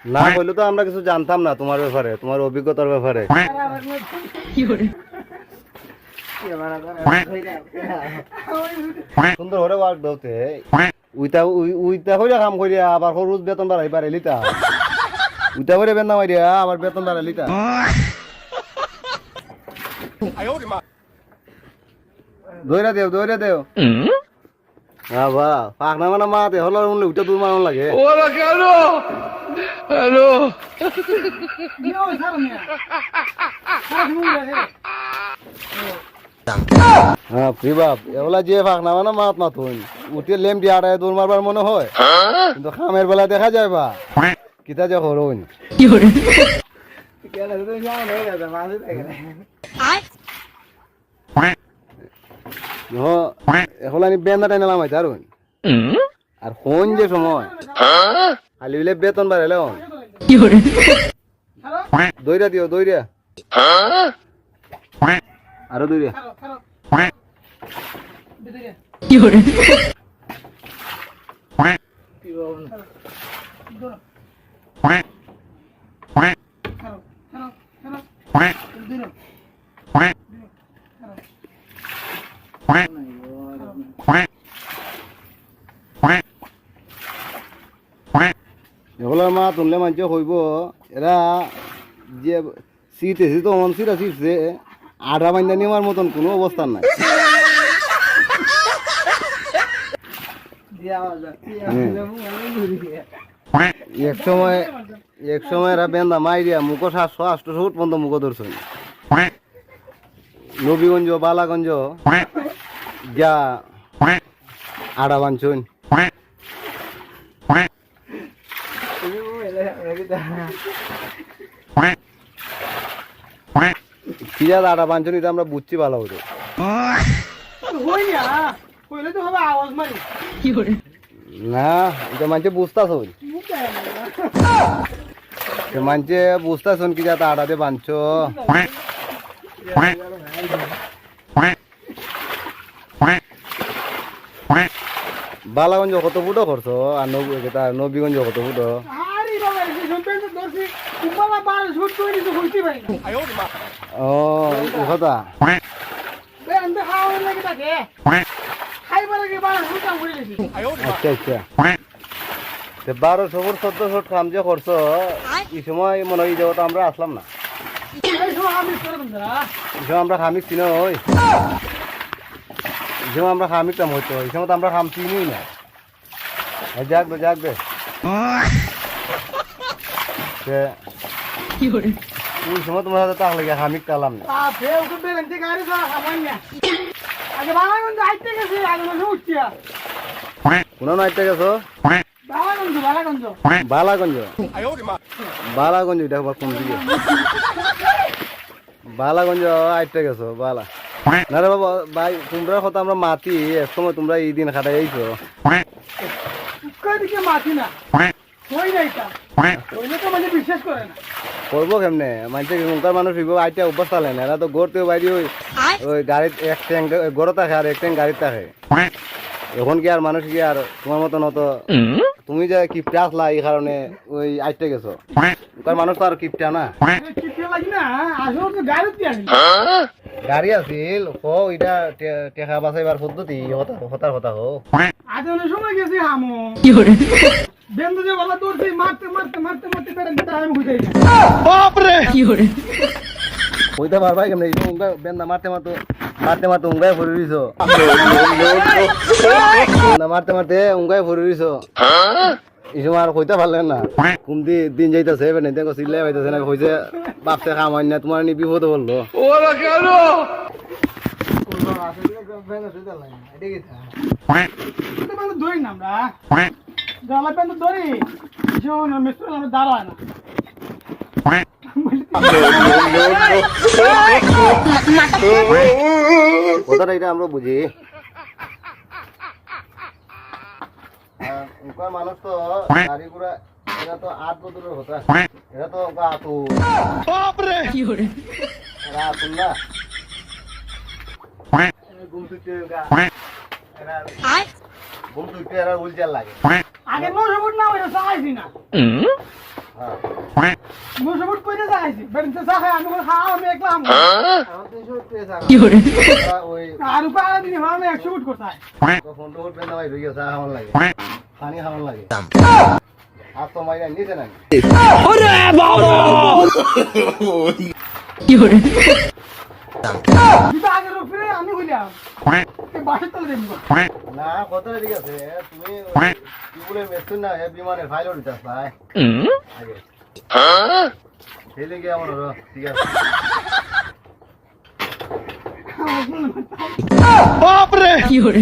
না বললে তো আমরা কিছু জানতাম না তোমার ব্যাপারে, তোমার অভিজ্ঞতার ব্যাপারে। সুন্দর করে ওয়ার্ক দাওতে উইতা উইতা কইরা কাম কইরা আবার রোজ বেতন বাড়াই পারে লিতা। উইতা করে বেতন মাইরা আবার বেতন বাড়াই লিতা। দইরা দেও দইরা দেও। বাবা পাখনা মানে মাতে হলো উনলে উইটা দূর মারন লাগে। ওরা কেন হ্যালো হ্যাঁ প্রিবাব এগুলা যে পাখনা মানে মাত মাতুন উঠে লেম দিয়ে আড়াই দৌড় মারবার মনে হয়, কিন্তু খামের বেলা দেখা যায় বা কিতা যে হরুন এখন আমি বেন্দা টাইনে নামাই তারুন আর কোন যে সময় খালি হইলে বেতন বাড়াইলে দইরা দিও দইরা আরো দইরা এগুলোর মা তুললে মানুষ হইব এরা যে সিট এসে তো অন সিটা সিটছে আধা বাইন্দা নেওয়ার মতন কোনো অবস্থান নাই। এক সময় এরা বেন্দা মাইরিয়া মুখো 700-800 ফুট পর্যন্ত মুখো ধরছে। নবীগঞ্জ বালাগঞ্জ যা আড়া বাঞ্চন কিরা আড়া বাঞ্চন এটা আমরা বুঝছি ভালো হতো না, এটা মানছে বুঝতাছ মানছে বুঝতাছ কি যাতে আড়াতে বাঞ্চ বালাগঞ্জ কত ফুটো করছো আর নবীগঞ্জ কত ফুটো? ও কথা আচ্ছা আচ্ছা 1200 ফুট 1400 ফুট কাম যে করছো এই সময় মনে হয় যাবো তো আমরা আসলাম না। এই সময় আমরা খামিক চিনো ওই এই সময় আমরা খামিকতাম হইতো, এই সময় তো আমরা খাম চিনি না। যাকবে যাকবে ওই সময় তোমার সাথে তাহলে খামিক তালাম না। কোন নাইতে গেছো? বালাগঞ্জ বালাগঞ্জ এটা কোন দিকে? বালাগঞ্জ আইতে গেছো বালা না রে বাবা ভাই তোমরা কথা আমরা মাতি এক সময় তোমরা এই দিন খাটাই আইছো করবো কেমনে মানুষ এখনকার মানুষ আইটা অভ্যাস চালে না, এরা তো গড়তেও বাইরে ওই গাড়ির এক ট্যাঙ্ক গড়ে থাকে আর এক ট্যাঙ্ক গাড়ির থাকে। এখন কি আর মানুষ কি আর তোমার মতন হতো তুমি যে কিপটা আসলা এই কারণে ওই আইতে গেছো, ওখানে মানুষ তো আর কিপটা না গাড়ি আছিল ও এটা টেকা বাঁচাইবার পদ্ধতি হতার কথা হোক সময় গেছি আমো বেন্দু যে বলা দৌড়ছি মারতে মারতে মারতে মারতে পেরেন আমি বুঝাই বাপরে হইতে পারবাই কেমনে বেন্দা মারতে মারতে মারতে মারতে উঙ্গায় ভরে দিছো মারতে মারতে উঙ্গায় ভরে দিছো এই সময় আর কইতে পারলেন না কুমদি দিন যাইতেছে চিল্লাই পাইতেছে না হয়েছে বাপসে খাম হয় না তোমার নি বিপদে বললো ওরা কেন ধরি না আমরা জালা প্যান্ট ধরি মিস্ত্রি আমরা দাঁড়ায় না কথাটা এটা আমরা বুঝি মানুষ তো গাড়ি ঘোড়া এরা তো 8 বছরের হতা এরা তো আতু এরা আতুন না ঘুম তুইতে এরা উলচার লাগে আগে নজর না ওই চালাইছি না হ্যাঁ। 900 ফুট কইরে যাইছি বেরিতে চা খাই আমি বলি খাও আমি একলা আমু এখন 300 ফুট পেয়ে থাকা। কি করে ওই আর উপায় দিন মানে 100 ফুট কোথায় ফোন তো উঠবে না ভাই রইয়া চা খাওয়ার লাগে পানি খাওয়ার লাগে আর তো মাইরা নিচে না কি করে কিন্তু আগে রফিরে আমি হইলাম এই বাসে তলে দেব না কথাটা ঠিক আছে তুমি কি বলে মেসুন না এ বিমানের ফাইল উঠিতাস ভাই আগে হেলে গিয়ে আমার হলো, ঠিক আছে কি করে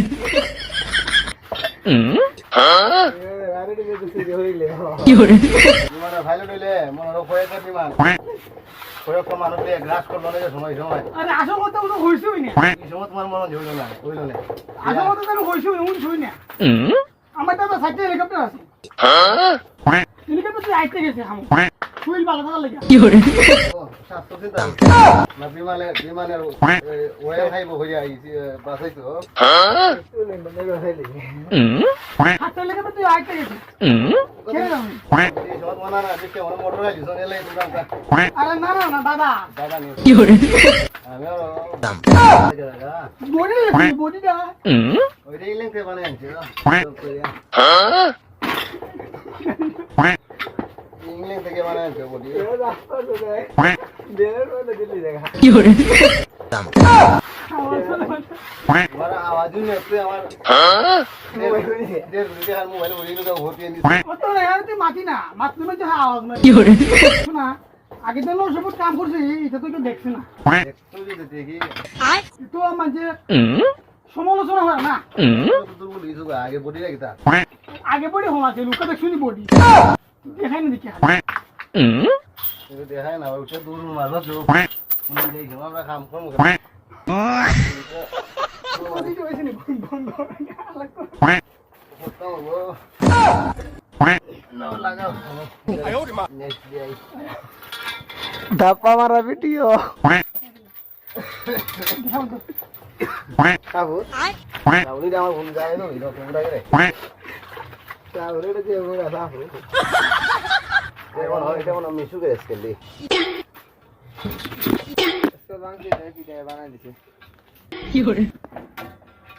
কি করে বিমানের ফাইল উঠিলে মনে হলো কয়েকটা বিমান কয়েকটা মানুষ দিয়ে গ্রাস করলো না যে সময় সময় আরে আসল কথা তো হইছই না এই সময় তোমার মনে হইল না হইল না আসল কথা তো হইছই উন ছই না আমার দাদা সাইকেল হেলিকপ্টার আছে হেলিকপ্টার তো আইতে গেছে হামু ফুল ভালো থাকা লাগে কি করে ও, স্বাস্থ্য চিন্তা না বিমানের ওয়েল খাইব হইয়া বাসাইতো হাতে হেলিকপ্টার তো আইতে গেছে কে জানে এই সময় মনে না দেখে মনে মোটর গাড়ি শোনে এলাই তো দাম আরে না না না দাদা দাদা নিয়ে কি করে আমিও বডিটা ওইটাই লিঙ্কে বানাই আনছি ইংল্যান্ড থেকে বানাই আনছে বডি কি করে আমার আওয়াজ শুনে একটু আমার দেড় মোবাইল বলি তো ভর্তি এনে কত রে তুই মাটি না মাটি মধ্যে আওয়াজ নাই কি করে শোনা আগে তো লোক সব কাম করছে এটা তো কেউ দেখছে না একটু যদি দেখি তো মানে সমালোচনা হয় না তোর বলি আগে বডি রাখিতা আগে বডি হওয়া আছে লোক দেখ শুনি বডি দেখাই না দেখি দেখায় না উঠে দূর মারবা তো মনে দেখি আমরা কাম করব ধাপ্পা মারা ভিডিও কাবুর কাবুরি আমার ভুল যায় না এটা তোমরা করে কাবুরি এটা যে ওরা সাফ এটা মনে মিশু করে স্কেল দি স্কেল বানাই দিছে কি করে